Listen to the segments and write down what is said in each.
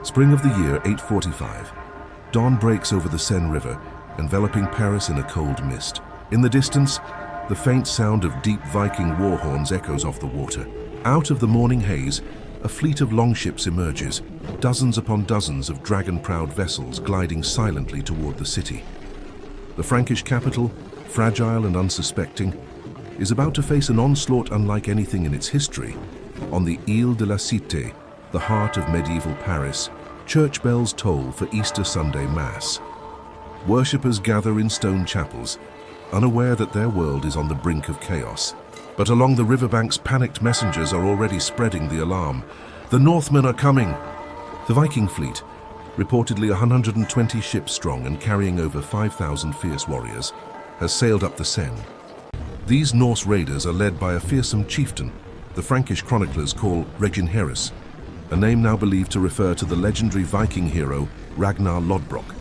Spring of the year 845. Dawn breaks over the Seine River, enveloping Paris in a cold mist. In the distance, the faint sound of deep Viking war horns echoes off the water. Out of the morning haze, a fleet of longships emerges, dozens upon dozens of dragon-prowed vessels gliding silently toward the city. The Frankish capital, fragile and unsuspecting, is about to face an onslaught unlike anything in its history. On the Ile de la Cité, the heart of medieval Paris, church bells toll for Easter Sunday Mass. Worshippers gather in stone chapels, unaware that their world is on the brink of chaos. But along the riverbanks, panicked messengers are already spreading the alarm. The Northmen are coming! The Viking fleet, reportedly 120 ships strong and carrying over 5,000 fierce warriors, has sailed up the Seine. These Norse raiders are led by a fearsome chieftain the Frankish chroniclers call Ragnar, a name now believed to refer to the legendary Viking hero Ragnar Lodbrok.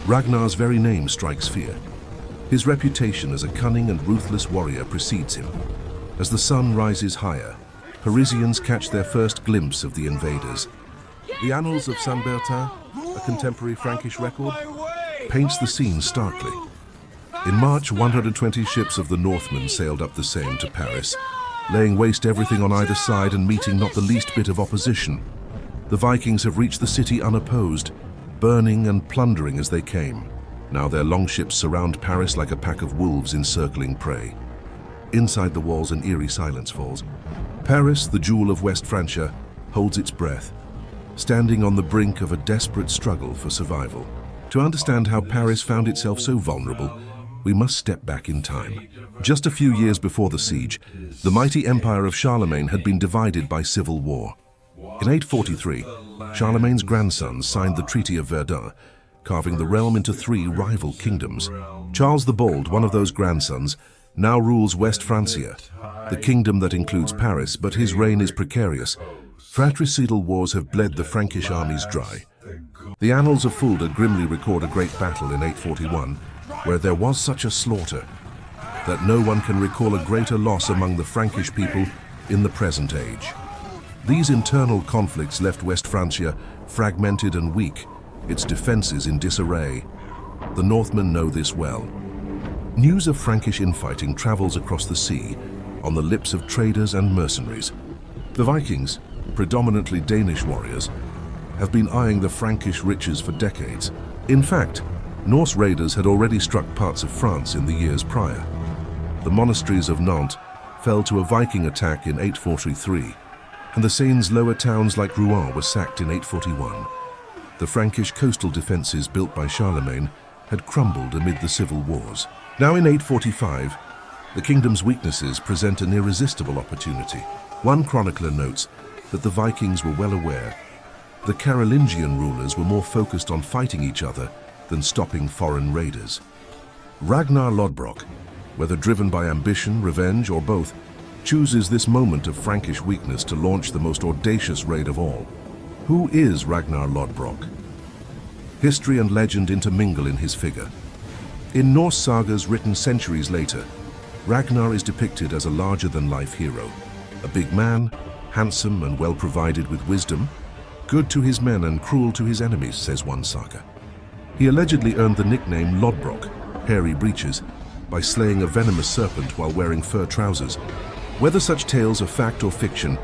Ragnar's very name strikes fear. His reputation as a cunning and ruthless warrior precedes him. As the sun rises higher, Parisians catch their first glimpse of the invaders. The Annals of Saint-Bertin, a contemporary Frankish record, paints the scene starkly. In March, 120 ships of the Northmen sailed up the Seine to Paris, laying waste everything on either side and meeting not the least bit of opposition. The Vikings have reached the city unopposed, burning and plundering as they came. Now their longships surround Paris like a pack of wolves encircling prey. Inside the walls, an eerie silence falls. Paris, the jewel of West Francia, holds its breath, standing on the brink of a desperate struggle for survival. To understand how Paris found itself so vulnerable, we must step back in time. Just a few years before the siege, the mighty empire of Charlemagne had been divided by civil war. In 843, Charlemagne's grandsons signed the Treaty of Verdun, carving the realm into three rival kingdoms. Charles the Bald, one of those grandsons, now rules West Francia, the kingdom that includes Paris, but his reign is precarious. Fratricidal wars have bled the Frankish armies dry. The Annals of Fulda grimly record a great battle in 841, where there was such a slaughter that no one can recall a greater loss among the Frankish people in the present age. These internal conflicts left West Francia fragmented and weak, its defenses in disarray. The Northmen know this well. News of Frankish infighting travels across the sea on the lips of traders and mercenaries. The Vikings, predominantly Danish warriors, have been eyeing the Frankish riches for decades. In fact, Norse raiders had already struck parts of France in the years prior. The monasteries of Nantes fell to a Viking attack in 843, and the Seine's lower towns like Rouen were sacked in 841. The Frankish coastal defenses built by Charlemagne had crumbled amid the civil wars. Now in 845, the kingdom's weaknesses present an irresistible opportunity. One chronicler notes that the Vikings were well aware the Carolingian rulers were more focused on fighting each other than stopping foreign raiders. Ragnar Lodbrok, whether driven by ambition, revenge, or both, chooses this moment of Frankish weakness to launch the most audacious raid of all. Who is Ragnar Lodbrok? History and legend intermingle in his figure. In Norse sagas written centuries later, Ragnar is depicted as a larger-than-life hero. A big man, handsome and well-provided with wisdom, good to his men and cruel to his enemies, says one saga. He allegedly earned the nickname Lodbrok, hairy breeches, by slaying a venomous serpent while wearing fur trousers. Whether such tales are fact or fiction,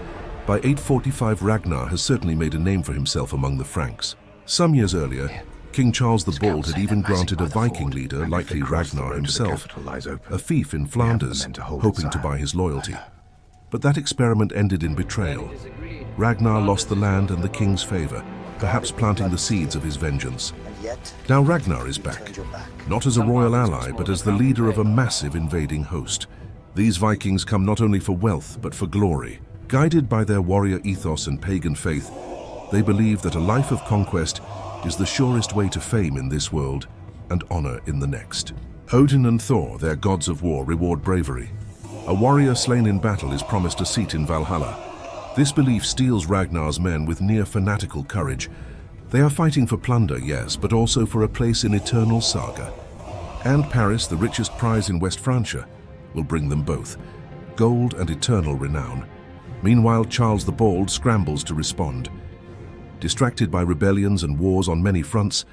by 845 Ragnar has certainly made a name for himself among the Franks. Some years earlier, King Charles the Bald had even granted a Viking leader, likely Ragnar himself, a fief in Flanders, hoping to buy his loyalty. But that experiment ended in betrayal. Ragnar lost the land and the king's favor, perhaps planting the seeds of his vengeance. Now Ragnar is back, not as a royal ally, but as the leader of a massive invading host. These Vikings come not only for wealth, but for glory. Guided by their warrior ethos and pagan faith, they believe that a life of conquest is the surest way to fame in this world and honor in the next. Odin and Thor, their gods of war, reward bravery. A warrior slain in battle is promised a seat in Valhalla. This belief steels Ragnar's men with near fanatical courage. They are fighting for plunder, yes, but also for a place in eternal saga. And Paris, the richest prize in West Francia, will bring them both, gold and eternal renown. Meanwhile, Charles the Bald scrambles to respond. Distracted by rebellions and wars on many fronts,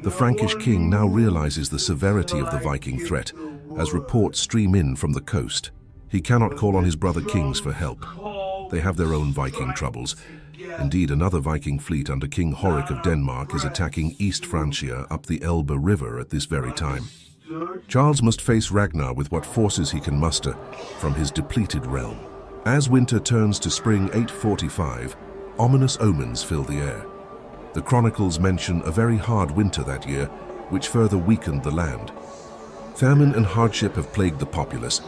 the Frankish king now realizes the severity of the Viking threat as reports stream in from the coast. He cannot call on his brother kings for help. They have their own Viking troubles. Indeed, another Viking fleet under King Horik of Denmark is attacking East Francia up the Elbe River at this very time. Charles must face Ragnar with what forces he can muster from his depleted realm. As winter turns to spring 845, ominous omens fill the air. The chronicles mention a very hard winter that year, which further weakened the land. Famine and hardship have plagued the populace,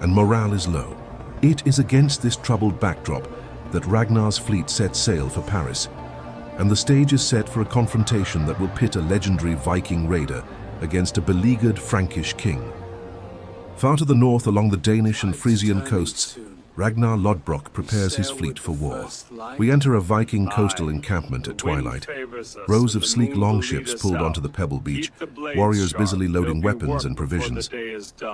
and morale is low. It is against this troubled backdrop that Ragnar's fleet sets sail for Paris, and the stage is set for a confrontation that will pit a legendary Viking raider against a beleaguered Frankish king. Far to the north along the Danish and Frisian coasts, Ragnar Lodbrok prepares his fleet for war. We enter a Viking coastal encampment at twilight. Rows of sleek longships pulled onto the pebble beach, warriors busily loading weapons and provisions.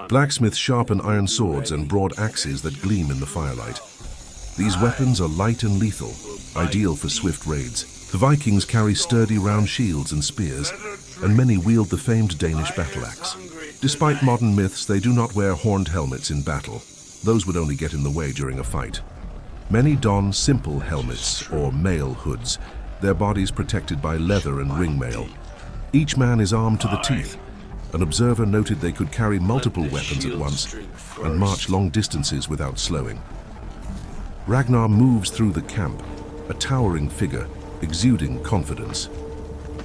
Blacksmiths sharpen iron swords and broad axes that gleam in the firelight. These weapons are light and lethal, ideal for swift raids. The Vikings carry sturdy round shields and spears, and many wield the famed Danish battle axe. Despite modern myths, they do not wear horned helmets in battle. Those would only get in the way during a fight. Many don simple helmets, or mail hoods, their bodies protected by leather and ring mail. Each man is armed to the teeth. An observer noted they could carry multiple weapons at once and march long distances without slowing. Ragnar moves through the camp, a towering figure, exuding confidence.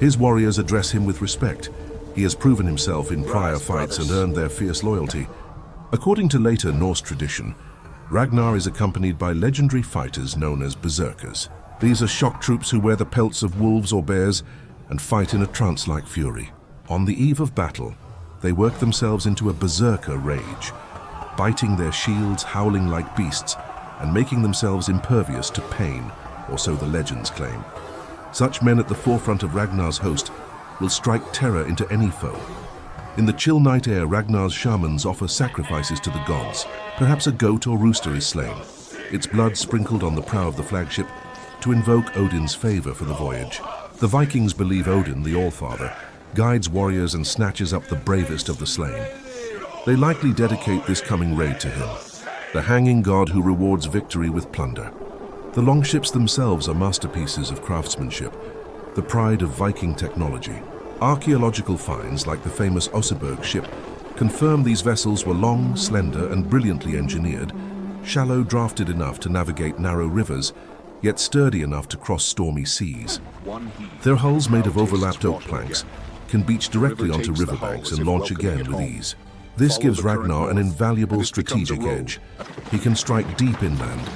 His warriors address him with respect. He has proven himself in prior fights and earned their fierce loyalty. According to later Norse tradition, Ragnar is accompanied by legendary fighters known as berserkers. These are shock troops who wear the pelts of wolves or bears and fight in a trance-like fury. On the eve of battle, they work themselves into a berserker rage, biting their shields, howling like beasts, and making themselves impervious to pain, or so the legends claim. Such men at the forefront of Ragnar's host will strike terror into any foe. In the chill night air, Ragnar's shamans offer sacrifices to the gods. Perhaps a goat or rooster is slain, its blood sprinkled on the prow of the flagship to invoke Odin's favor for the voyage. The Vikings believe Odin, the Allfather, guides warriors and snatches up the bravest of the slain. They likely dedicate this coming raid to him, the hanging god who rewards victory with plunder. The longships themselves are masterpieces of craftsmanship, the pride of Viking technology. Archaeological finds, like the famous Oseberg ship, confirm these vessels were long, slender, and brilliantly engineered, shallow drafted enough to navigate narrow rivers, yet sturdy enough to cross stormy seas. Their hulls, made of overlapped oak planks, can beach directly onto riverbanks and launch again with ease. This gives Ragnar an invaluable strategic edge. He can strike deep inland,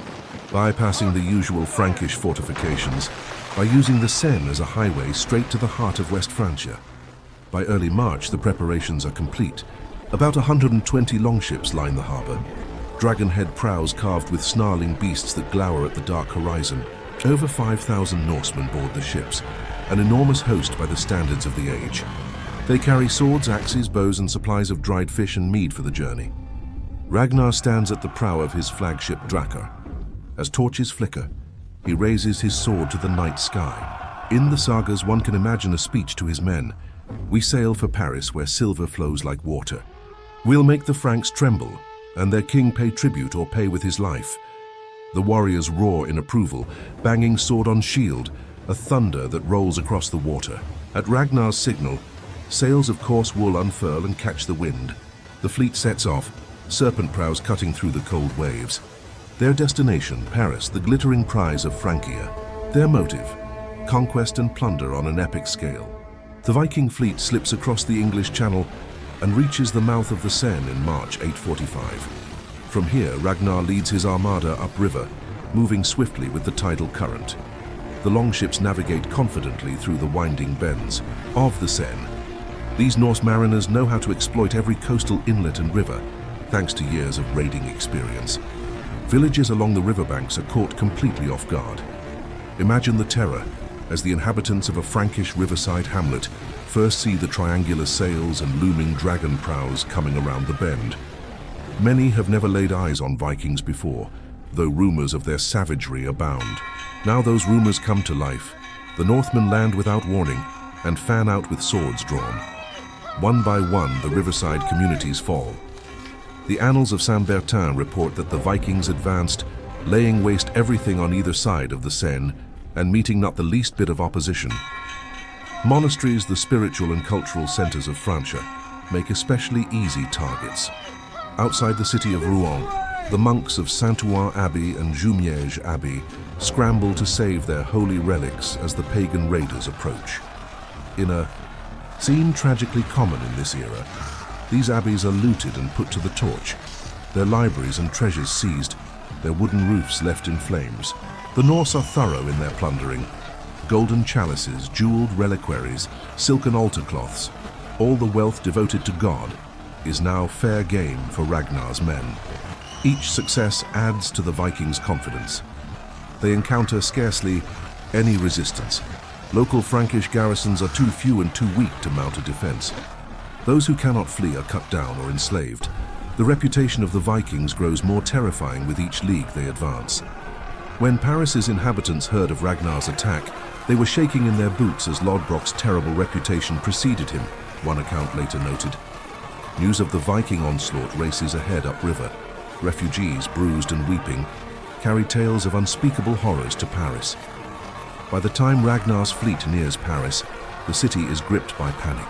bypassing the usual Frankish fortifications, by using the Seine as a highway straight to the heart of West Francia. By early March, the preparations are complete. About 120 longships line the harbor, dragon-head prows carved with snarling beasts that glower at the dark horizon. Over 5,000 Norsemen board the ships, an enormous host by the standards of the age. They carry swords, axes, bows, and supplies of dried fish and mead for the journey. Ragnar stands at the prow of his flagship Drakar. As torches flicker, he raises his sword to the night sky. In the sagas, one can imagine a speech to his men. We sail for Paris, where silver flows like water. We'll make the Franks tremble, and their king pay tribute or pay with his life. The warriors roar in approval, banging sword on shield, a thunder that rolls across the water. At Ragnar's signal, sails of coarse wool unfurl and catch the wind. The fleet sets off, serpent prows cutting through the cold waves. Their destination, Paris, the glittering prize of Francia. Their motive, conquest and plunder on an epic scale. The Viking fleet slips across the English Channel and reaches the mouth of the Seine in March 845. From here, Ragnar leads his armada upriver, moving swiftly with the tidal current. The longships navigate confidently through the winding bends of the Seine. These Norse mariners know how to exploit every coastal inlet and river, thanks to years of raiding experience. Villages along the riverbanks are caught completely off guard. Imagine the terror as the inhabitants of a Frankish riverside hamlet first see the triangular sails and looming dragon prows coming around the bend. Many have never laid eyes on Vikings before, though rumors of their savagery abound. Now those rumors come to life. The Northmen land without warning and fan out with swords drawn. One by one, the riverside communities fall. The annals of Saint-Bertin report that the Vikings advanced, laying waste everything on either side of the Seine and meeting not the least bit of opposition. Monasteries, the spiritual and cultural centers of Francia, make especially easy targets. Outside the city of Rouen, the monks of Saint-Ouen Abbey and Jumièges Abbey scramble to save their holy relics as the pagan raiders approach. In a scene tragically common in this era, these abbeys are looted and put to the torch, their libraries and treasures seized, their wooden roofs left in flames. The Norse are thorough in their plundering. Golden chalices, jeweled reliquaries, silken altar cloths, all the wealth devoted to God, is now fair game for Ragnar's men. Each success adds to the Vikings' confidence. They encounter scarcely any resistance. Local Frankish garrisons are too few and too weak to mount a defense. Those who cannot flee are cut down or enslaved. The reputation of the Vikings grows more terrifying with each league they advance. When Paris's inhabitants heard of Ragnar's attack, they were shaking in their boots as Lodbrok's terrible reputation preceded him, one account later noted. News of the Viking onslaught races ahead upriver. Refugees, bruised and weeping, carry tales of unspeakable horrors to Paris. By the time Ragnar's fleet nears Paris, the city is gripped by panic.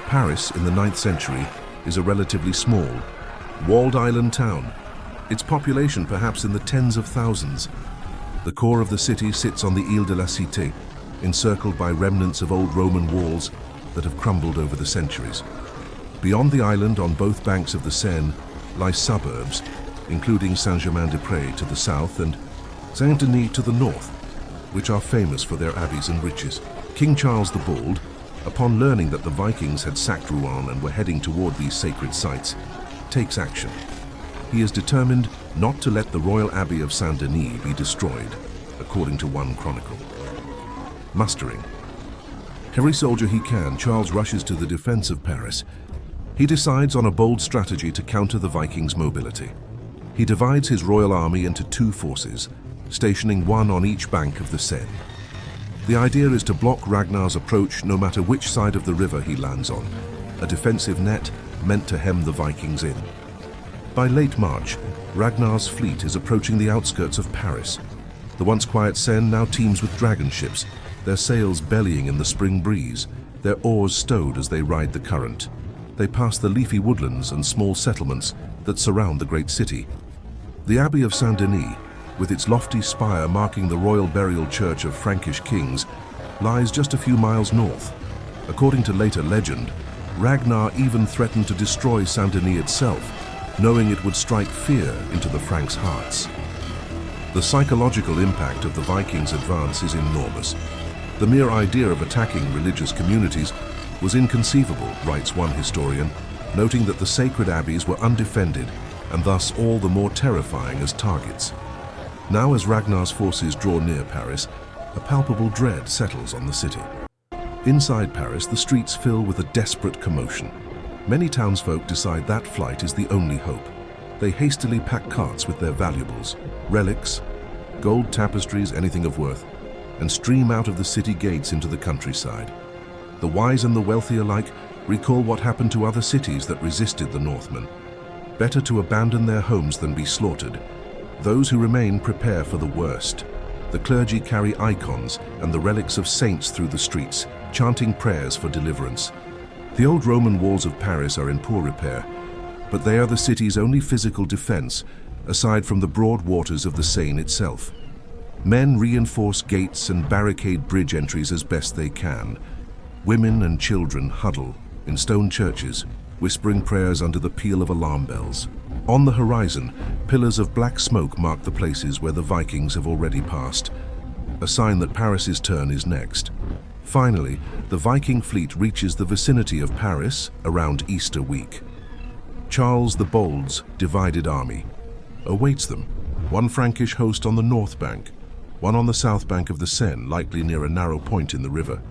Paris, in the 9th century, is a relatively small, walled island town, its population perhaps in the tens of thousands. The core of the city sits on the Ile de la Cité, encircled by remnants of old Roman walls that have crumbled over the centuries. Beyond the island, on both banks of the Seine, lie suburbs, including Saint-Germain-des-Prés to the south and Saint-Denis to the north, which are famous for their abbeys and riches. King Charles the Bald, upon learning that the Vikings had sacked Rouen and were heading toward these sacred sites, takes action. He is determined not to let the royal abbey of Saint-Denis be destroyed, according to one chronicle. Mustering. Every soldier he can, Charles rushes to the defense of Paris. He decides on a bold strategy to counter the Vikings' mobility. He divides his royal army into two forces, stationing one on each bank of the Seine. The idea is to block Ragnar's approach no matter which side of the river he lands on, a defensive net meant to hem the Vikings in. By late March, Ragnar's fleet is approaching the outskirts of Paris. The once quiet Seine now teems with dragon ships, their sails bellying in the spring breeze, their oars stowed as they ride the current. They pass the leafy woodlands and small settlements that surround the great city. The Abbey of Saint-Denis, with its lofty spire marking the royal burial church of Frankish kings, lies just a few miles north. According to later legend, Ragnar even threatened to destroy Saint-Denis itself, knowing it would strike fear into the Franks' hearts. The psychological impact of the Vikings' advance is enormous. The mere idea of attacking religious communities was inconceivable, writes one historian, noting that the sacred abbeys were undefended and thus all the more terrifying as targets. Now, as Ragnar's forces draw near Paris, a palpable dread settles on the city. Inside Paris, the streets fill with a desperate commotion. Many townsfolk decide that flight is the only hope. They hastily pack carts with their valuables, relics, gold tapestries, anything of worth, and stream out of the city gates into the countryside. The wise and the wealthy alike recall what happened to other cities that resisted the Northmen. Better to abandon their homes than be slaughtered. Those who remain prepare for the worst. The clergy carry icons and the relics of saints through the streets, chanting prayers for deliverance. The old Roman walls of Paris are in poor repair, but they are the city's only physical defense, aside from the broad waters of the Seine itself. Men reinforce gates and barricade bridge entries as best they can. Women and children huddle in stone churches, whispering prayers under the peal of alarm bells. On the horizon, pillars of black smoke mark the places where the Vikings have already passed, a sign that Paris's turn is next. Finally, the Viking fleet reaches the vicinity of Paris around Easter week. Charles the Bold's divided army awaits them, one Frankish host on the north bank, one on the south bank of the Seine, likely near a narrow point in the river.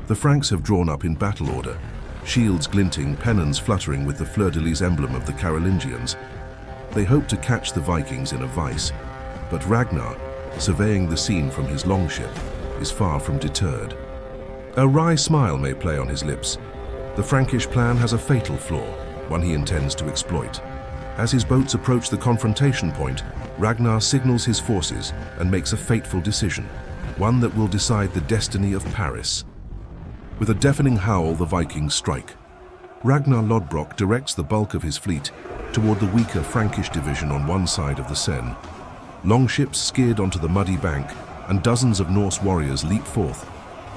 The Franks have drawn up in battle order, shields glinting, pennons fluttering with the fleur-de-lis emblem of the Carolingians. They hope to catch the Vikings in a vice, but Ragnar, surveying the scene from his longship, is far from deterred. A wry smile may play on his lips. The Frankish plan has a fatal flaw, one he intends to exploit. As his boats approach the confrontation point, Ragnar signals his forces and makes a fateful decision, one that will decide the destiny of Paris. With a deafening howl, the Vikings strike. Ragnar Lodbrok directs the bulk of his fleet toward the weaker Frankish division on one side of the Seine. Longships skid onto the muddy bank, and dozens of Norse warriors leap forth,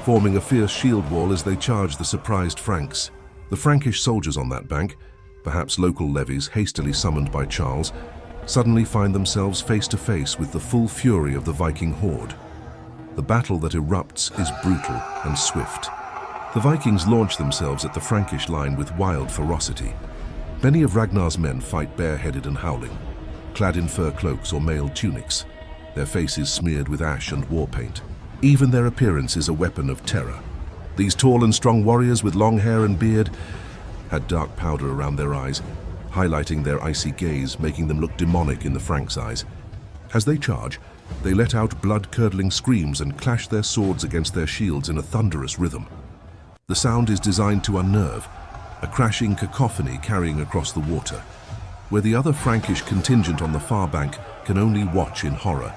forming a fierce shield wall as they charge the surprised Franks. The Frankish soldiers on that bank, perhaps local levies hastily summoned by Charles, suddenly find themselves face to face with the full fury of the Viking horde. The battle that erupts is brutal and swift. The Vikings launch themselves at the Frankish line with wild ferocity. Many of Ragnar's men fight bareheaded and howling, clad in fur cloaks or mailed tunics, their faces smeared with ash and war paint. Even their appearance is a weapon of terror. These tall and strong warriors with long hair and beard had dark powder around their eyes, highlighting their icy gaze, making them look demonic in the Franks' eyes. As they charge, they let out blood-curdling screams and clash their swords against their shields in a thunderous rhythm. The sound is designed to unnerve, a crashing cacophony carrying across the water, where the other Frankish contingent on the far bank can only watch in horror.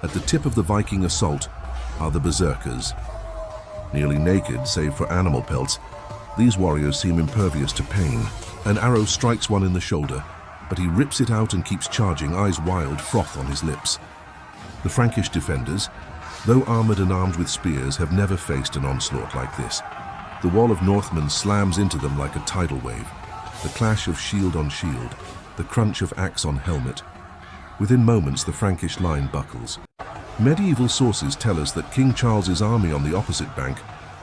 At the tip of the Viking assault are the berserkers. Nearly naked, save for animal pelts, these warriors seem impervious to pain. An arrow strikes one in the shoulder, but he rips it out and keeps charging, eyes wild, froth on his lips. The Frankish defenders, though armored and armed with spears, have never faced an onslaught like this. The wall of Northmen slams into them like a tidal wave, the clash of shield on shield, the crunch of axe on helmet. Within moments, the Frankish line buckles. Medieval sources tell us that King Charles's army on the opposite bank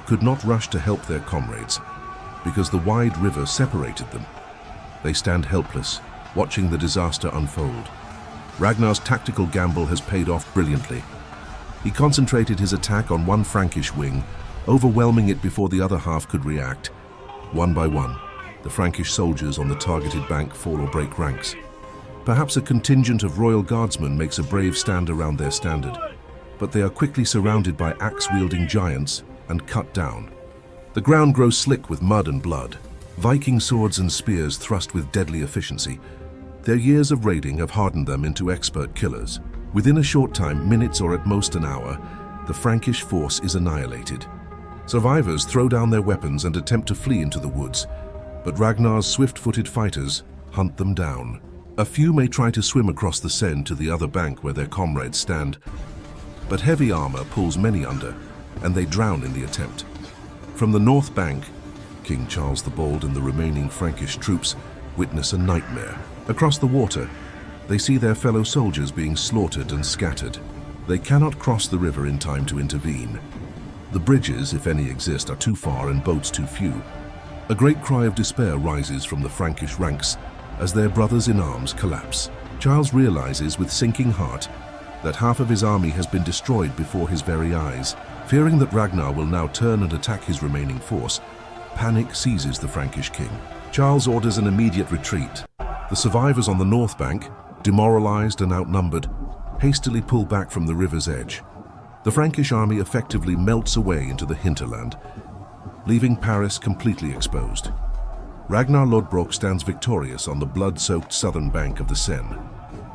could not rush to help their comrades, because the wide river separated them. They stand helpless, watching the disaster unfold. Ragnar's tactical gamble has paid off brilliantly. He concentrated his attack on one Frankish wing, overwhelming it before the other half could react. One by one, the Frankish soldiers on the targeted bank fall or break ranks. Perhaps a contingent of royal guardsmen makes a brave stand around their standard, but they are quickly surrounded by axe-wielding giants and cut down. The ground grows slick with mud and blood. Viking swords and spears thrust with deadly efficiency. Their years of raiding have hardened them into expert killers. Within a short time, minutes or at most an hour, the Frankish force is annihilated. Survivors throw down their weapons and attempt to flee into the woods, but Ragnar's swift-footed fighters hunt them down. A few may try to swim across the Seine to the other bank where their comrades stand, but heavy armor pulls many under, and they drown in the attempt. From the north bank, King Charles the Bold and the remaining Frankish troops witness a nightmare. Across the water, they see their fellow soldiers being slaughtered and scattered. They cannot cross the river in time to intervene. The bridges, if any exist, are too far and boats too few. A great cry of despair rises from the Frankish ranks as their brothers-in-arms collapse. Charles realizes with sinking heart that half of his army has been destroyed before his very eyes. Fearing that Ragnar will now turn and attack his remaining force, panic seizes the Frankish king. Charles orders an immediate retreat. The survivors on the north bank, demoralized and outnumbered, hastily pull back from the river's edge. The Frankish army effectively melts away into the hinterland, leaving Paris completely exposed. Ragnar Lodbrok stands victorious on the blood-soaked southern bank of the Seine.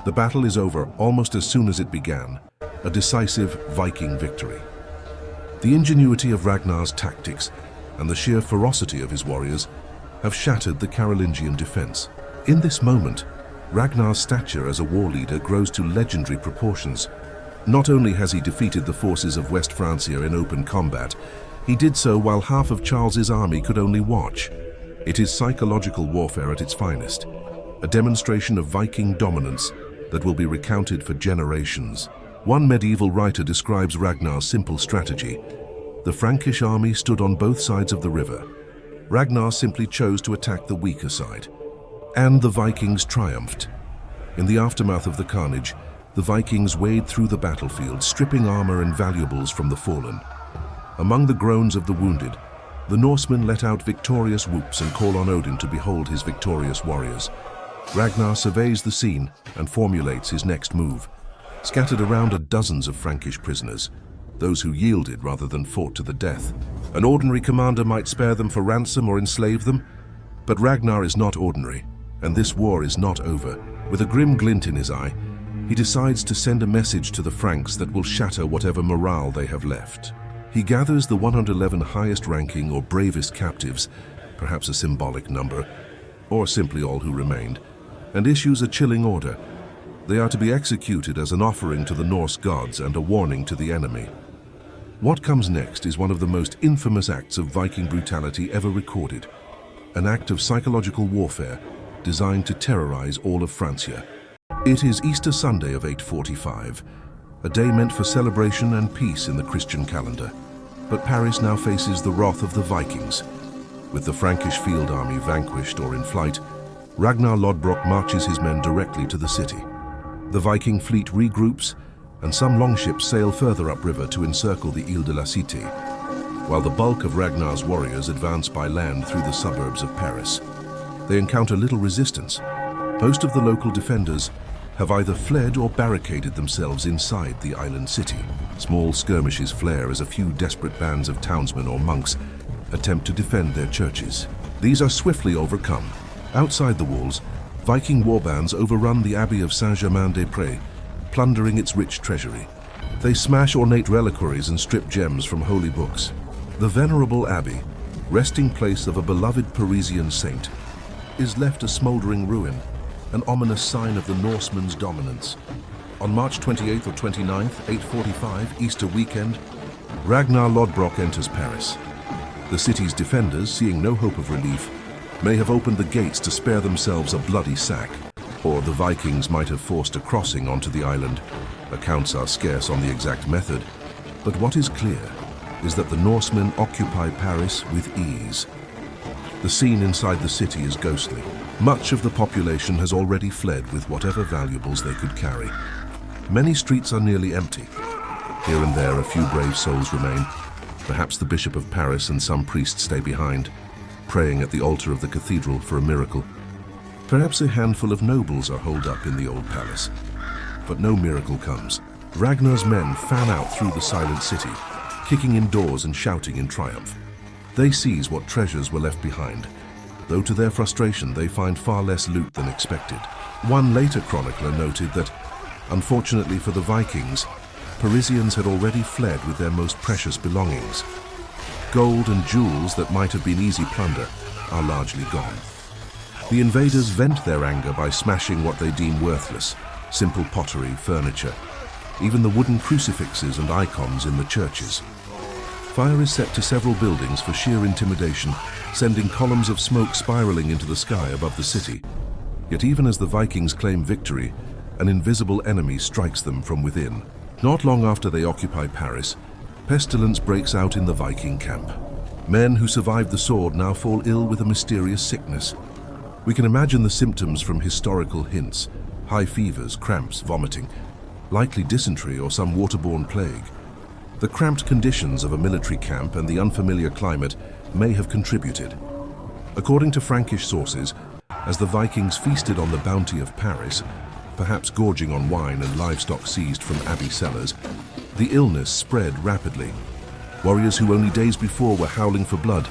The battle is over almost as soon as it began, a decisive Viking victory. The ingenuity of Ragnar's tactics and the sheer ferocity of his warriors have shattered the Carolingian defense. In this moment, Ragnar's stature as a war leader grows to legendary proportions. Not only has he defeated the forces of West Francia in open combat, he did so while half of Charles's army could only watch. It is psychological warfare at its finest, a demonstration of Viking dominance that will be recounted for generations. One medieval writer describes Ragnar's simple strategy. The Frankish army stood on both sides of the river. Ragnar simply chose to attack the weaker side, and the Vikings triumphed. In the aftermath of the carnage, the Vikings wade through the battlefield, stripping armor and valuables from the fallen. Among the groans of the wounded, the Norsemen let out victorious whoops and call on Odin to behold his victorious warriors. Ragnar surveys the scene and formulates his next move. Scattered around are dozens of Frankish prisoners. those who yielded rather than fought to the death. An ordinary commander might spare them for ransom or enslave them, but Ragnar is not ordinary, and this war is not over. With a grim glint in his eye, he decides to send a message to the Franks that will shatter whatever morale they have left. He gathers the 111 highest-ranking or bravest captives, perhaps a symbolic number, or simply all who remained, and issues a chilling order. They are to be executed as an offering to the Norse gods and a warning to the enemy. What comes next is one of the most infamous acts of Viking brutality ever recorded, an act of psychological warfare designed to terrorize all of Francia. It is Easter Sunday of 845, a day meant for celebration and peace in the Christian calendar. But Paris now faces the wrath of the Vikings. With the Frankish field army vanquished or in flight, Ragnar Lodbrok marches his men directly to the city. The Viking fleet regroups, and some longships sail further upriver to encircle the Ile de la Cité, while the bulk of Ragnar's warriors advance by land through the suburbs of Paris. They encounter little resistance. Most of the local defenders have either fled or barricaded themselves inside the island city. Small skirmishes flare as a few desperate bands of townsmen or monks attempt to defend their churches. These are swiftly overcome. Outside the walls, Viking warbands overrun the Abbey of Saint-Germain-des-Prés, plundering its rich treasury. They smash ornate reliquaries and strip gems from holy books. The venerable abbey, resting place of a beloved Parisian saint, is left a smoldering ruin, an ominous sign of the Norsemen's dominance. On March 28th or 29th, 845, Easter weekend, Ragnar Lodbrok enters Paris. The city's defenders, seeing no hope of relief, may have opened the gates to spare themselves a bloody sack, or the Vikings might have forced a crossing onto the island. Accounts are scarce on the exact method, but what is clear is that the Norsemen occupy Paris with ease. The scene inside the city is ghostly. Much of the population has already fled with whatever valuables they could carry. Many streets are nearly empty. Here and there a few brave souls remain. Perhaps the Bishop of Paris and some priests stay behind, praying at the altar of the cathedral for a miracle. Perhaps a handful of nobles are holed up in the old palace. But no miracle comes. Ragnar's men fan out through the silent city, kicking in doors and shouting in triumph. They seize what treasures were left behind, though to their frustration they find far less loot than expected. One later chronicler noted that, unfortunately for the Vikings, Parisians had already fled with their most precious belongings. Gold and jewels that might have been easy plunder are largely gone. The invaders vent their anger by smashing what they deem worthless, simple pottery, furniture, even the wooden crucifixes and icons in the churches. Fire is set to several buildings for sheer intimidation, sending columns of smoke spiraling into the sky above the city. Yet even as the Vikings claim victory, an invisible enemy strikes them from within. Not long after they occupy Paris, pestilence breaks out in the Viking camp. Men who survived the sword now fall ill with a mysterious sickness. We can imagine the symptoms from historical hints: high fevers, cramps, vomiting, likely dysentery or some waterborne plague. The cramped conditions of a military camp and the unfamiliar climate may have contributed. According to Frankish sources, as the Vikings feasted on the bounty of Paris, perhaps gorging on wine and livestock seized from abbey cellars, the illness spread rapidly. Warriors who only days before were howling for blood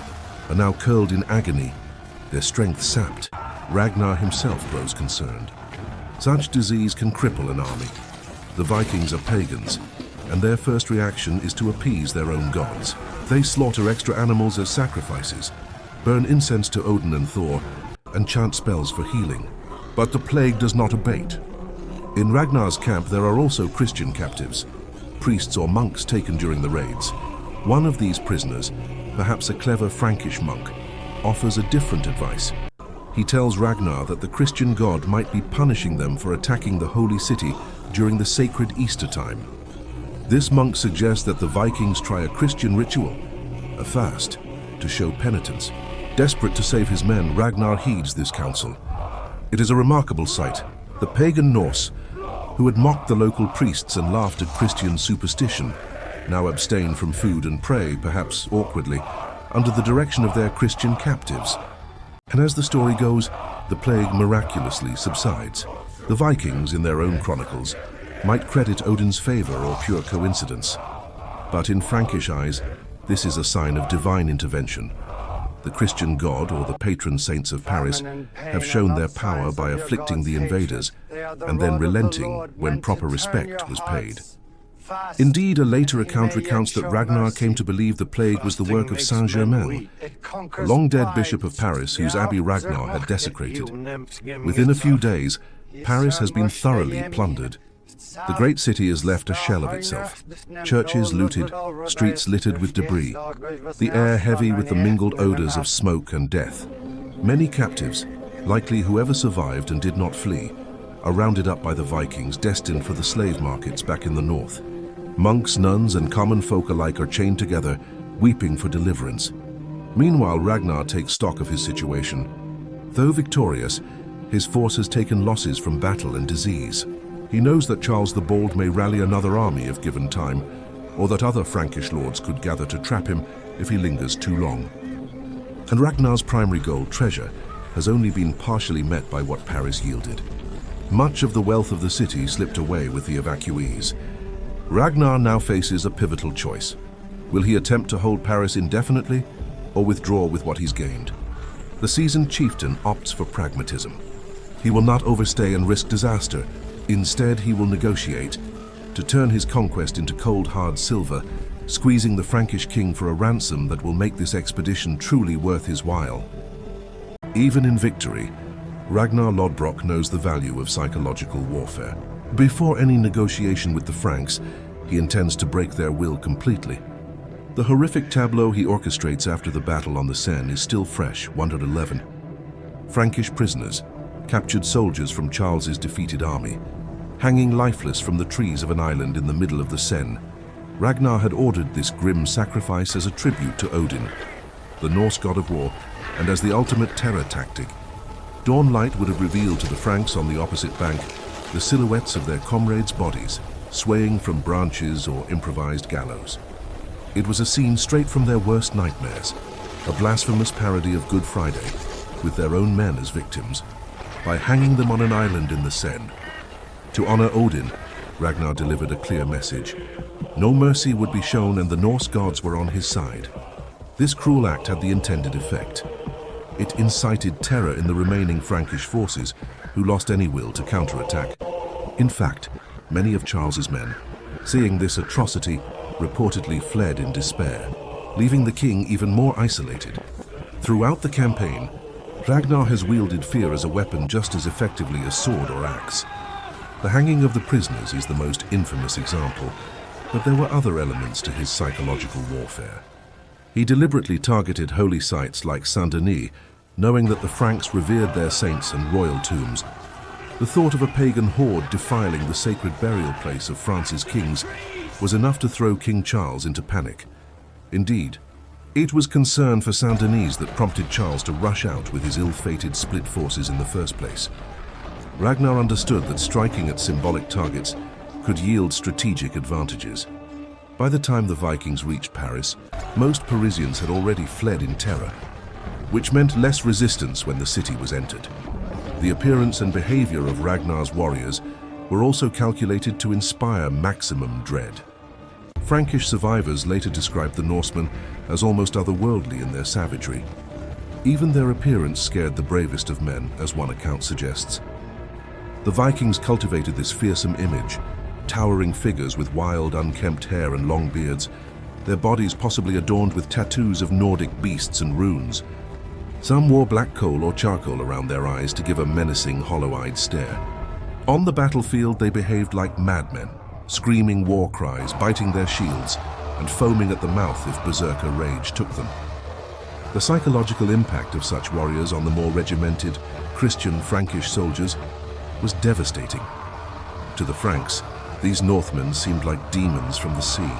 are now curled in agony, their strength sapped. Ragnar himself grows concerned. Such disease can cripple an army. The Vikings are pagans, and their first reaction is to appease their own gods. They slaughter extra animals as sacrifices, burn incense to Odin and Thor, and chant spells for healing. But the plague does not abate. In Ragnar's camp there are also Christian captives, priests or monks taken during the raids. One of these prisoners, perhaps a clever Frankish monk, offers a different advice. He tells Ragnar that the Christian god might be punishing them for attacking the holy city during the sacred Easter time. This monk suggests that the Vikings try a Christian ritual, a fast, to show penitence. Desperate to save his men, Ragnar heeds this counsel. It is a remarkable sight. The pagan Norse, who had mocked the local priests and laughed at Christian superstition, now abstain from food and pray, perhaps awkwardly, under the direction of their Christian captives. And as the story goes, the plague miraculously subsides. The Vikings, in their own chronicles, might credit Odin's favor or pure coincidence. But in Frankish eyes, this is a sign of divine intervention. The Christian god, or the patron saints of Paris, have shown their power by afflicting the invaders and then relenting when proper respect was paid. Indeed, a later account recounts that Ragnar came to believe the plague was the work of Saint-Germain, a long-dead bishop of Paris whose abbey Ragnar had desecrated. Within a few days, Paris has been thoroughly plundered. The great city is left a shell of itself. Churches looted, streets littered with debris, the air heavy with the mingled odors of smoke and death. Many captives, likely whoever survived and did not flee, are rounded up by the Vikings destined for the slave markets back in the north. Monks, nuns, and common folk alike are chained together, weeping for deliverance. Meanwhile, Ragnar takes stock of his situation. Though victorious, his force has taken losses from battle and disease. He knows that Charles the Bald may rally another army if given time, or that other Frankish lords could gather to trap him if he lingers too long. And Ragnar's primary goal, treasure, has only been partially met by what Paris yielded. Much of the wealth of the city slipped away with the evacuees. Ragnar now faces a pivotal choice. Will he attempt to hold Paris indefinitely, or withdraw with what he's gained? The seasoned chieftain opts for pragmatism. He will not overstay and risk disaster. Instead, he will negotiate to turn his conquest into cold, hard silver, squeezing the Frankish king for a ransom that will make this expedition truly worth his while. Even in victory, Ragnar Lodbrok knows the value of psychological warfare. Before any negotiation with the Franks, he intends to break their will completely. The horrific tableau he orchestrates after the battle on the Seine is still fresh, 111. Frankish prisoners, captured soldiers from Charles's defeated army, hanging lifeless from the trees of an island in the middle of the Seine. Ragnar had ordered this grim sacrifice as a tribute to Odin, the Norse god of war, and as the ultimate terror tactic. Dawn light would have revealed to the Franks on the opposite bank the silhouettes of their comrades' bodies, swaying from branches or improvised gallows. It was a scene straight from their worst nightmares, a blasphemous parody of Good Friday, with their own men as victims, by hanging them on an island in the Seine. To honor Odin, Ragnar delivered a clear message. No mercy would be shown, and the Norse gods were on his side. This cruel act had the intended effect. It incited terror in the remaining Frankish forces, who lost any will to counterattack. In fact, many of Charles's men, seeing this atrocity, reportedly fled in despair, leaving the king even more isolated. Throughout the campaign, Ragnar has wielded fear as a weapon just as effectively as sword or axe. The hanging of the prisoners is the most infamous example, but there were other elements to his psychological warfare. He deliberately targeted holy sites like Saint-Denis, knowing that the Franks revered their saints and royal tombs. The thought of a pagan horde defiling the sacred burial place of France's kings was enough to throw King Charles into panic. Indeed, it was concern for Saint-Denis that prompted Charles to rush out with his ill-fated split forces in the first place. Ragnar understood that striking at symbolic targets could yield strategic advantages. By the time the Vikings reached Paris, most Parisians had already fled in terror, which meant less resistance when the city was entered. The appearance and behavior of Ragnar's warriors were also calculated to inspire maximum dread. Frankish survivors later described the Norsemen as almost otherworldly in their savagery. Even their appearance scared the bravest of men, as one account suggests. The Vikings cultivated this fearsome image, towering figures with wild, unkempt hair and long beards, their bodies possibly adorned with tattoos of Nordic beasts and runes. Some wore black coal or charcoal around their eyes to give a menacing, hollow-eyed stare. On the battlefield, they behaved like madmen, screaming war cries, biting their shields, and foaming at the mouth if berserker rage took them. The psychological impact of such warriors on the more regimented, Christian Frankish soldiers was devastating. To the Franks, these Northmen seemed like demons from the sea,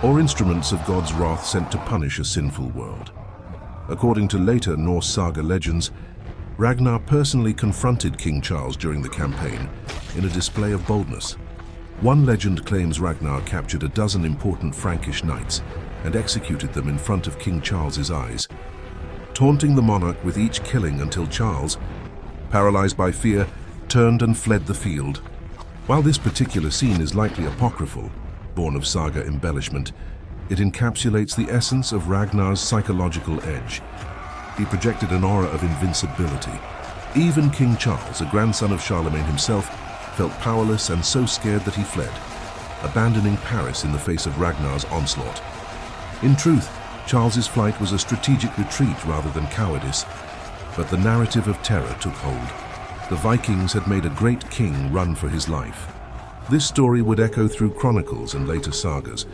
or instruments of God's wrath sent to punish a sinful world. According to later Norse saga legends, Ragnar personally confronted King Charles during the campaign in a display of boldness. One legend claims Ragnar captured a dozen important Frankish knights and executed them in front of King Charles's eyes, taunting the monarch with each killing until Charles, paralyzed by fear, turned and fled the field. While this particular scene is likely apocryphal, born of saga embellishment, It encapsulates the essence of Ragnar's psychological edge. He projected an aura of invincibility. Even King Charles, a grandson of Charlemagne himself, felt powerless and so scared that he fled, abandoning Paris in the face of Ragnar's onslaught. In truth, Charles's flight was a strategic retreat rather than cowardice, but the narrative of terror took hold. The Vikings had made a great king run for his life. This story would echo through chronicles and later sagas,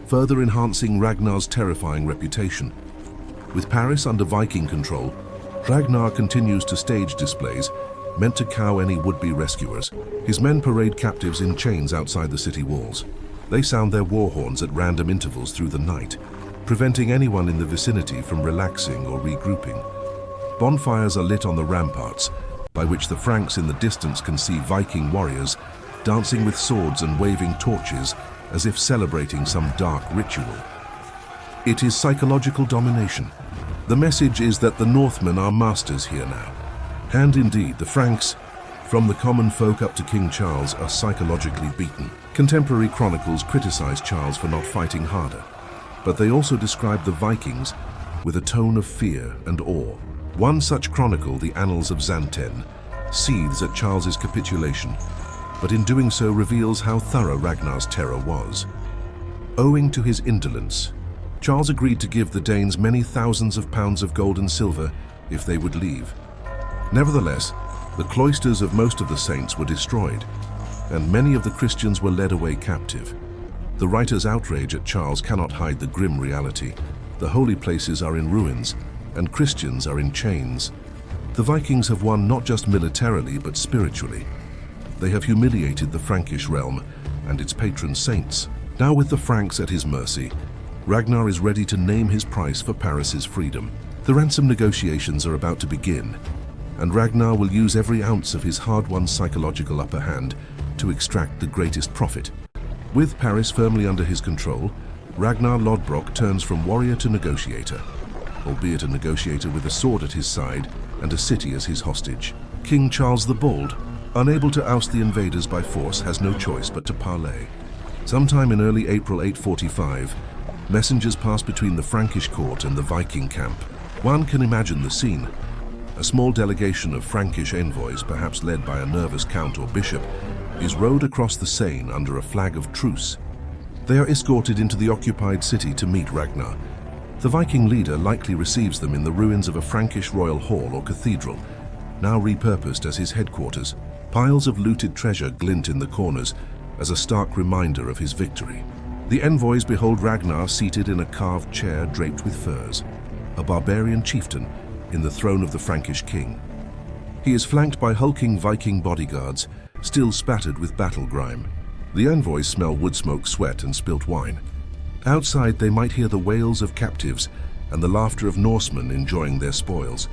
further enhancing Ragnar's terrifying reputation. With Paris under Viking control, Ragnar continues to stage displays meant to cow any would-be rescuers. His men parade captives in chains outside the city walls. They sound their war horns at random intervals through the night, preventing anyone in the vicinity from relaxing or regrouping. Bonfires are lit on the ramparts, by which the Franks in the distance can see Viking warriors dancing with swords and waving torches as if celebrating some dark ritual. It is psychological domination. The message is that the Northmen are masters here now. And indeed, the Franks, from the common folk up to King Charles, are psychologically beaten. Contemporary chronicles criticize Charles for not fighting harder, but they also describe the Vikings with a tone of fear and awe. One such chronicle, the Annals of Xanten, seethes at Charles's capitulation, but in doing so reveals how thorough Ragnar's terror was. Owing to his indolence, Charles agreed to give the Danes many thousands of pounds of gold and silver if they would leave. Nevertheless, the cloisters of most of the saints were destroyed, and many of the Christians were led away captive. The writer's outrage at Charles cannot hide the grim reality. The holy places are in ruins, and Christians are in chains. The Vikings have won not just militarily, but spiritually. They have humiliated the Frankish realm and its patron saints. Now with the Franks at his mercy, Ragnar is ready to name his price for Paris's freedom. The ransom negotiations are about to begin, and Ragnar will use every ounce of his hard-won psychological upper hand to extract the greatest profit. With Paris firmly under his control, Ragnar Lodbrok turns from warrior to negotiator, albeit a negotiator with a sword at his side and a city as his hostage. King Charles the Bald, unable to oust the invaders by force, has no choice but to parley. Sometime in early April 845, messengers pass between the Frankish court and the Viking camp. One can imagine the scene. A small delegation of Frankish envoys, perhaps led by a nervous count or bishop, is rowed across the Seine under a flag of truce. They are escorted into the occupied city to meet Ragnar. The Viking leader likely receives them in the ruins of a Frankish royal hall or cathedral, now repurposed as his headquarters. Piles of looted treasure glint in the corners as a stark reminder of his victory. The envoys behold Ragnar seated in a carved chair draped with furs, a barbarian chieftain in the throne of the Frankish king. He is flanked by hulking Viking bodyguards, still spattered with battle grime. The envoys smell wood smoke, sweat, and spilt wine. Outside, they might hear the wails of captives and the laughter of Norsemen enjoying their spoils.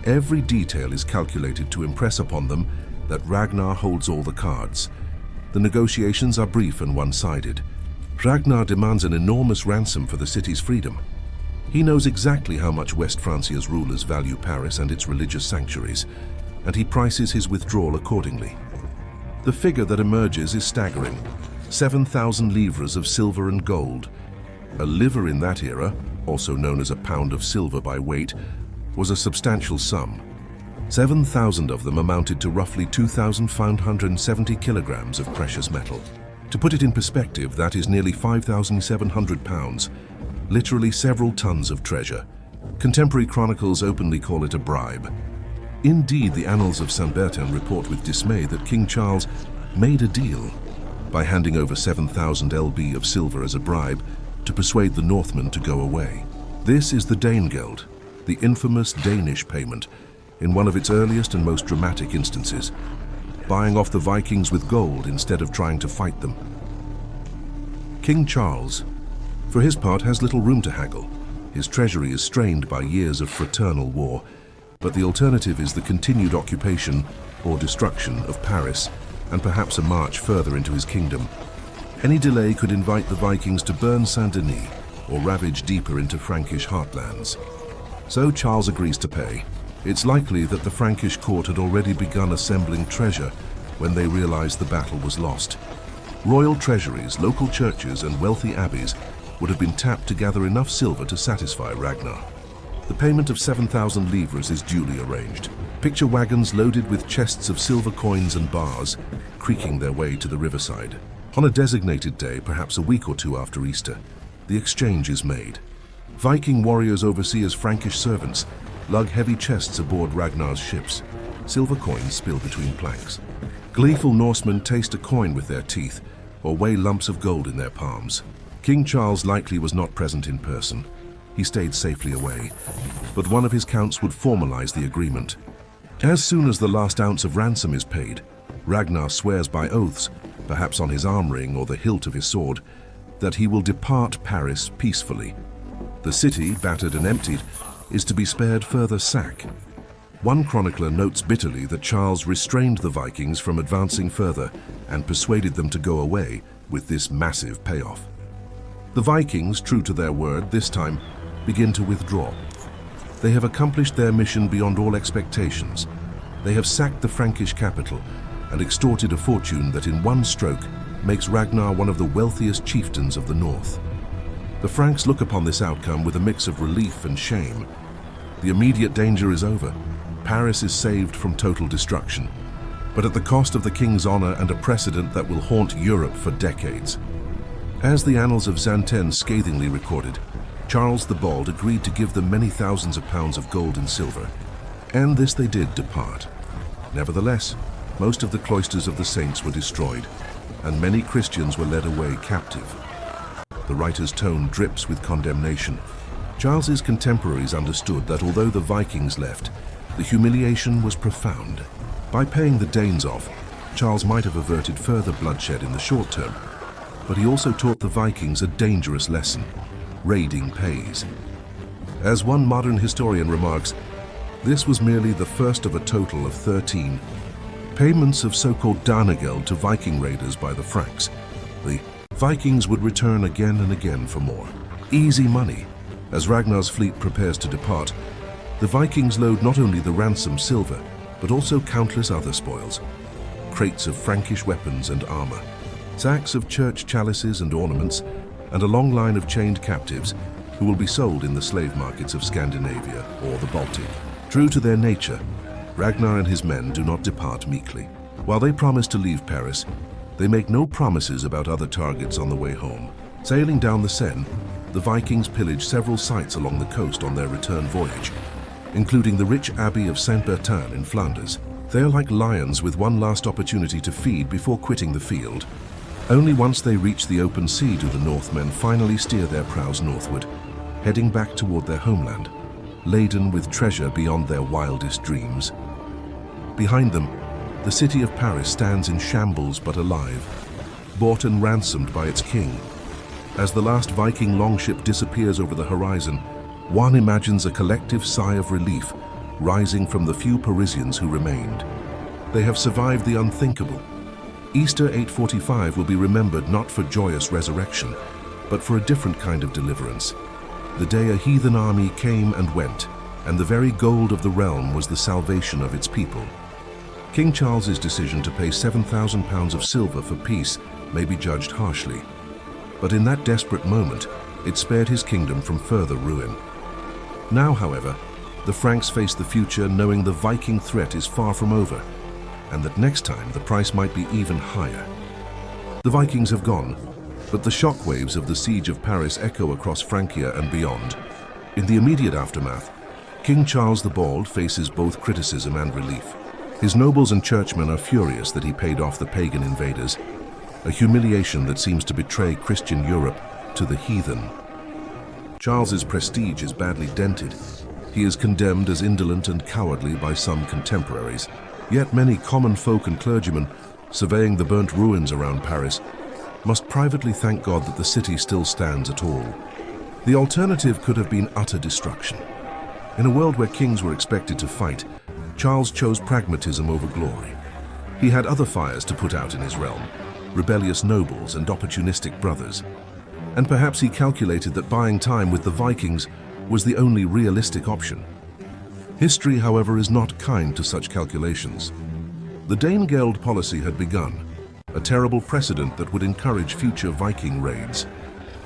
Every detail is calculated to impress upon them that Ragnar holds all the cards. The negotiations are brief and one-sided. Ragnar demands an enormous ransom for the city's freedom. He knows exactly how much West Francia's rulers value Paris and its religious sanctuaries, and he prices his withdrawal accordingly. The figure that emerges is staggering: 7,000 livres of silver and gold. A livre in that era, also known as a pound of silver by weight, was a substantial sum. 7,000 of them amounted to roughly 2,570 kilograms of precious metal. To put it in perspective, that is nearly 5,700 pounds, literally several tons of treasure. Contemporary chronicles openly call it a bribe. Indeed, the Annals of Saint-Bertin report with dismay that King Charles made a deal by handing over 7,000 lb of silver as a bribe to persuade the Northmen to go away. This is the Danegeld, the infamous Danish payment, in one of its earliest and most dramatic instances, buying off the Vikings with gold instead of trying to fight them. King Charles, for his part, has little room to haggle. His treasury is strained by years of fraternal war, but the alternative is the continued occupation or destruction of Paris, and perhaps a march further into his kingdom. Any delay could invite the Vikings to burn Saint-Denis or ravage deeper into Frankish heartlands. So Charles agrees to pay. It's likely that the Frankish court had already begun assembling treasure when they realized the battle was lost. Royal treasuries, local churches, and wealthy abbeys would have been tapped to gather enough silver to satisfy Ragnar. The payment of 7,000 livres is duly arranged. Picture wagons loaded with chests of silver coins and bars, creaking their way to the riverside. On a designated day, perhaps a week or two after Easter, the exchange is made. Viking warriors oversee as Frankish servants lug heavy chests aboard Ragnar's ships. Silver coins spill between planks. Gleeful Norsemen taste a coin with their teeth or weigh lumps of gold in their palms. King Charles likely was not present in person. He stayed safely away, but one of his counts would formalize the agreement. As soon as the last ounce of ransom is paid, Ragnar swears by oaths, perhaps on his arm ring or the hilt of his sword, that he will depart Paris peacefully. The city, battered and emptied, is to be spared further sack. One chronicler notes bitterly that Charles restrained the Vikings from advancing further and persuaded them to go away with this massive payoff. The Vikings, true to their word, this time begin to withdraw. They have accomplished their mission beyond all expectations. They have sacked the Frankish capital and extorted a fortune that in one stroke makes Ragnar one of the wealthiest chieftains of the north. The Franks look upon this outcome with a mix of relief and shame. The immediate danger is over. Paris is saved from total destruction, but at the cost of the king's honor and a precedent that will haunt Europe for decades. As the annals of Xanten scathingly recorded, Charles the Bald agreed to give them many thousands of pounds of gold and silver, and this they did depart. Nevertheless, most of the cloisters of the saints were destroyed, and many Christians were led away captive. The writer's tone drips with condemnation. Charles's contemporaries understood that although the Vikings left, the humiliation was profound. By paying the Danes off, Charles might have averted further bloodshed in the short term, but he also taught the Vikings a dangerous lesson: raiding pays. As one modern historian remarks, this was merely the first of a total of 13 payments of so-called danegeld to Viking raiders by the Franks. The Vikings would return again and again for more. Easy money. As Ragnar's fleet prepares to depart, the Vikings load not only the ransom silver, but also countless other spoils. Crates of Frankish weapons and armor, sacks of church chalices and ornaments, and a long line of chained captives who will be sold in the slave markets of Scandinavia or the Baltic. True to their nature, Ragnar and his men do not depart meekly. While they promise to leave Paris, they make no promises about other targets on the way home. Sailing down the Seine, the Vikings pillage several sites along the coast on their return voyage, including the rich abbey of Saint-Bertin in Flanders. They are like lions with one last opportunity to feed before quitting the field. Only once they reach the open sea do the Northmen finally steer their prows northward, heading back toward their homeland, laden with treasure beyond their wildest dreams. Behind them, the city of Paris stands in shambles but alive, bought and ransomed by its king. As the last Viking longship disappears over the horizon, one imagines a collective sigh of relief rising from the few Parisians who remained. They have survived the unthinkable. Easter 845 will be remembered not for joyous resurrection, but for a different kind of deliverance. The day a heathen army came and went, and the very gold of the realm was the salvation of its people. King Charles's decision to pay 7,000 pounds of silver for peace may be judged harshly, but in that desperate moment, it spared his kingdom from further ruin. Now, however, the Franks face the future knowing the Viking threat is far from over, and that next time the price might be even higher. The Vikings have gone, but the shockwaves of the siege of Paris echo across Francia and beyond. In the immediate aftermath, King Charles the Bald faces both criticism and relief. His nobles and churchmen are furious that he paid off the pagan invaders, a humiliation that seems to betray Christian Europe to the heathen. Charles's prestige is badly dented. He is condemned as indolent and cowardly by some contemporaries. Yet many common folk and clergymen, surveying the burnt ruins around Paris, must privately thank God that the city still stands at all. The alternative could have been utter destruction. In a world where kings were expected to fight, Charles chose pragmatism over glory. He had other fires to put out in his realm, rebellious nobles and opportunistic brothers. And perhaps he calculated that buying time with the Vikings was the only realistic option. History, however, is not kind to such calculations. The danegeld policy had begun, a terrible precedent that would encourage future Viking raids.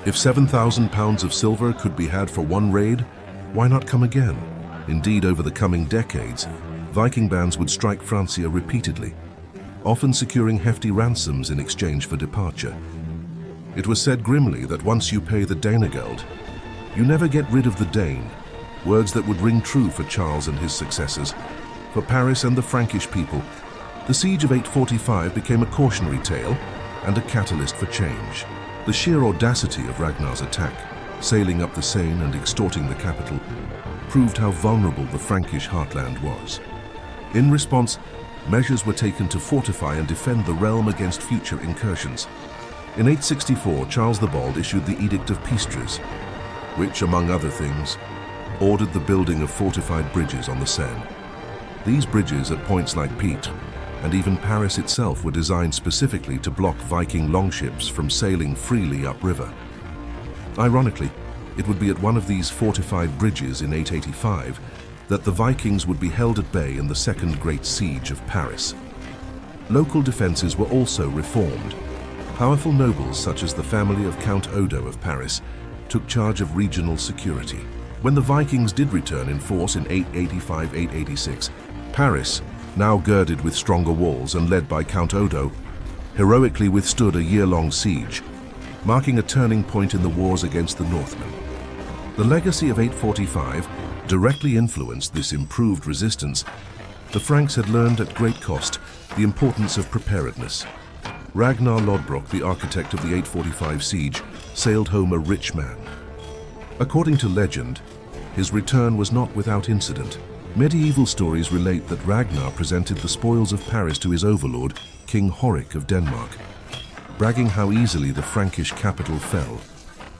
If 7,000 pounds of silver could be had for one raid, why not come again? Indeed, over the coming decades, Viking bands would strike Francia repeatedly, often securing hefty ransoms in exchange for departure. It was said grimly that once you pay the Danegeld, you never get rid of the Dane, words that would ring true for Charles and his successors. For Paris and the Frankish people, the siege of 845 became a cautionary tale and a catalyst for change. The sheer audacity of Ragnar's attack, sailing up the Seine and extorting the capital, proved how vulnerable the Frankish heartland was. In response, measures were taken to fortify and defend the realm against future incursions. In 864, Charles the Bald issued the Edict of Pistres, which, among other things, ordered the building of fortified bridges on the Seine. These bridges at points like Pitre and even Paris itself were designed specifically to block Viking longships from sailing freely upriver. Ironically, it would be at one of these fortified bridges in 885 that the Vikings would be held at bay in the Second Great Siege of Paris. Local defenses were also reformed. Powerful nobles such as the family of Count Odo of Paris took charge of regional security. When the Vikings did return in force in 885-886, Paris, now girded with stronger walls and led by Count Odo, heroically withstood a year-long siege, marking a turning point in the wars against the Northmen. The legacy of 845 directly influenced this improved resistance. The Franks had learned at great cost the importance of preparedness. Ragnar Lodbrok, the architect of the 845 siege, sailed home a rich man. According to legend, his return was not without incident. Medieval stories relate that Ragnar presented the spoils of Paris to his overlord, King Horik of Denmark, bragging how easily the Frankish capital fell.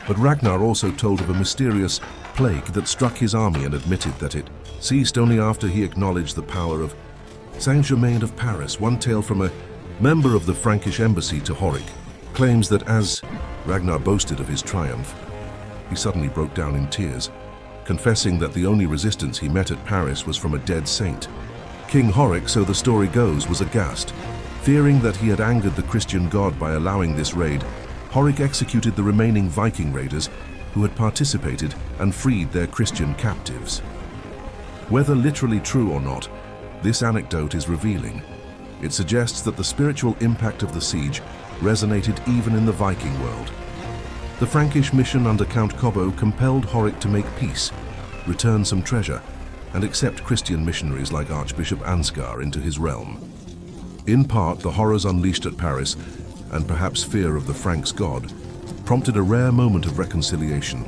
But Ragnar also told of a mysterious plague that struck his army and admitted that it ceased only after he acknowledged the power of Saint-Germain of Paris. One tale from a member of the Frankish embassy to Horik claims that as Ragnar boasted of his triumph, he suddenly broke down in tears, confessing that the only resistance he met at Paris was from a dead saint. King Horik, so the story goes, was aghast. Fearing that he had angered the Christian god by allowing this raid, Horik executed the remaining Viking raiders who had participated and freed their Christian captives. Whether literally true or not, this anecdote is revealing. It suggests that the spiritual impact of the siege resonated even in the Viking world. The Frankish mission under Count Cobbo compelled Horik to make peace, return some treasure, and accept Christian missionaries like Archbishop Ansgar into his realm. In part, the horrors unleashed at Paris, and perhaps fear of the Franks' god, prompted a rare moment of reconciliation.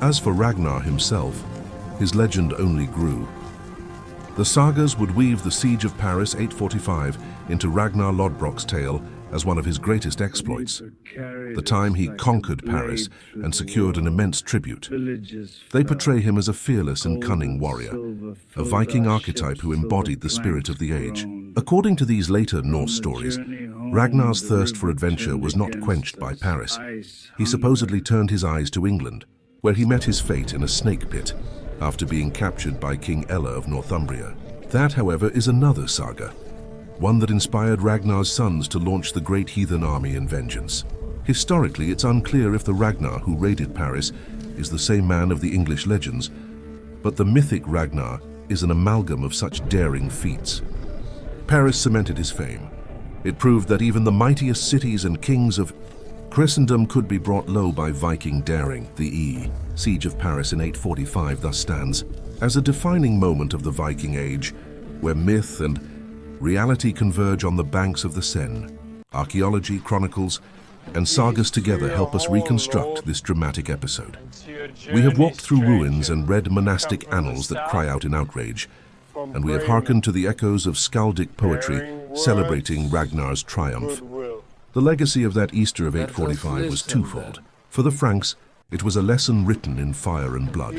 As for Ragnar himself, his legend only grew. The sagas would weave the siege of Paris 845 into Ragnar Lodbrok's tale as one of his greatest exploits, the time he conquered Paris and secured an immense tribute. They portray him as a fearless and cunning warrior, a Viking archetype who embodied the spirit of the age. According to these later Norse stories, Ragnar's thirst for adventure was not quenched by Paris. He supposedly turned his eyes to England, where he met his fate in a snake pit after being captured by King Ella of Northumbria. That, however, is another saga, one that inspired Ragnar's sons to launch the great heathen army in vengeance. Historically, it's unclear if the Ragnar who raided Paris is the same man of the English legends, but the mythic Ragnar is an amalgam of such daring feats. Paris cemented his fame. It proved that even the mightiest cities and kings of Christendom could be brought low by Viking daring. The Siege of Paris in 845 thus stands as a defining moment of the Viking Age, where myth and reality converge on the banks of the Seine. Archaeology, chronicles, and sagas together help us reconstruct this dramatic episode. We have walked through ruins and read monastic annals that cry out in outrage, and we have hearkened to the echoes of skaldic poetry celebrating Ragnar's triumph. The legacy of that Easter of 845 was twofold. For the Franks, it was a lesson written in fire and blood.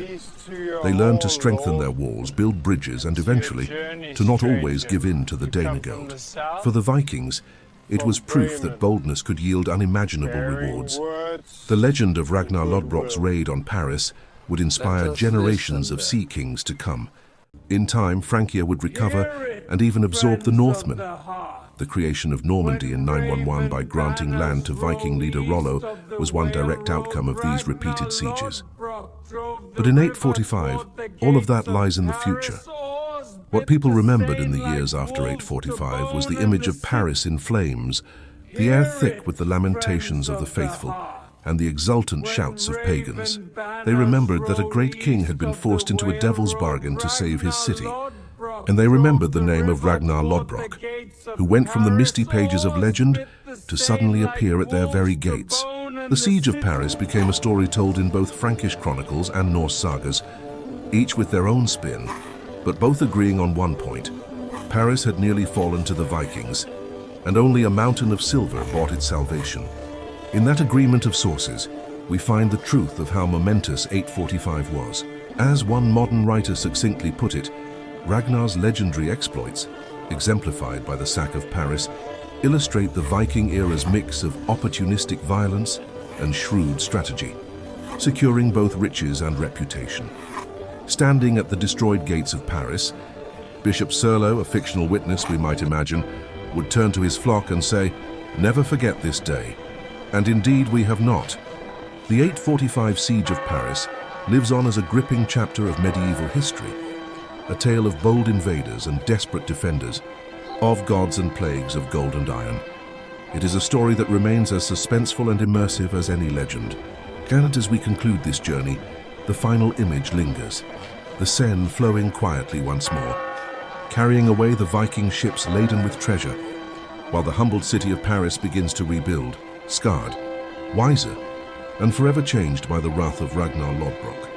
They learned to strengthen their walls, build bridges, and eventually to not always give in to the Danegeld. For the Vikings, it was proof that boldness could yield unimaginable rewards. The legend of Ragnar Lodbrok's raid on Paris would inspire generations of sea kings to come. In time, Francia would recover and even absorb the Northmen. The creation of Normandy in 911 by granting land to Viking leader Rollo was one direct outcome of these repeated sieges. But in 845, all of that lies in the future. What people remembered in the years after 845 was the image of Paris in flames, the air thick with the lamentations of the faithful, and the exultant shouts of pagans. They remembered that a great king had been forced into a devil's bargain to save his city. And they remembered the name of Ragnar Lodbrok, who went from the misty pages of legend to suddenly appear at their very gates. The siege of Paris became a story told in both Frankish chronicles and Norse sagas, each with their own spin, but both agreeing on one point. Paris had nearly fallen to the Vikings, and only a mountain of silver bought its salvation. In that agreement of sources, we find the truth of how momentous 845 was. As one modern writer succinctly put it, Ragnar's legendary exploits, exemplified by the sack of Paris, illustrate the Viking era's mix of opportunistic violence and shrewd strategy, securing both riches and reputation. Standing at the destroyed gates of Paris, Bishop Serlo, a fictional witness we might imagine, would turn to his flock and say, "Never forget this day." And indeed we have not. The 845 siege of Paris lives on as a gripping chapter of medieval history, a tale of bold invaders and desperate defenders, of gods and plagues of gold and iron. It is a story that remains as suspenseful and immersive as any legend. And as we conclude this journey, the final image lingers, the Seine flowing quietly once more, carrying away the Viking ships laden with treasure, while the humbled city of Paris begins to rebuild, scarred, wiser, and forever changed by the wrath of Ragnar Lodbrok.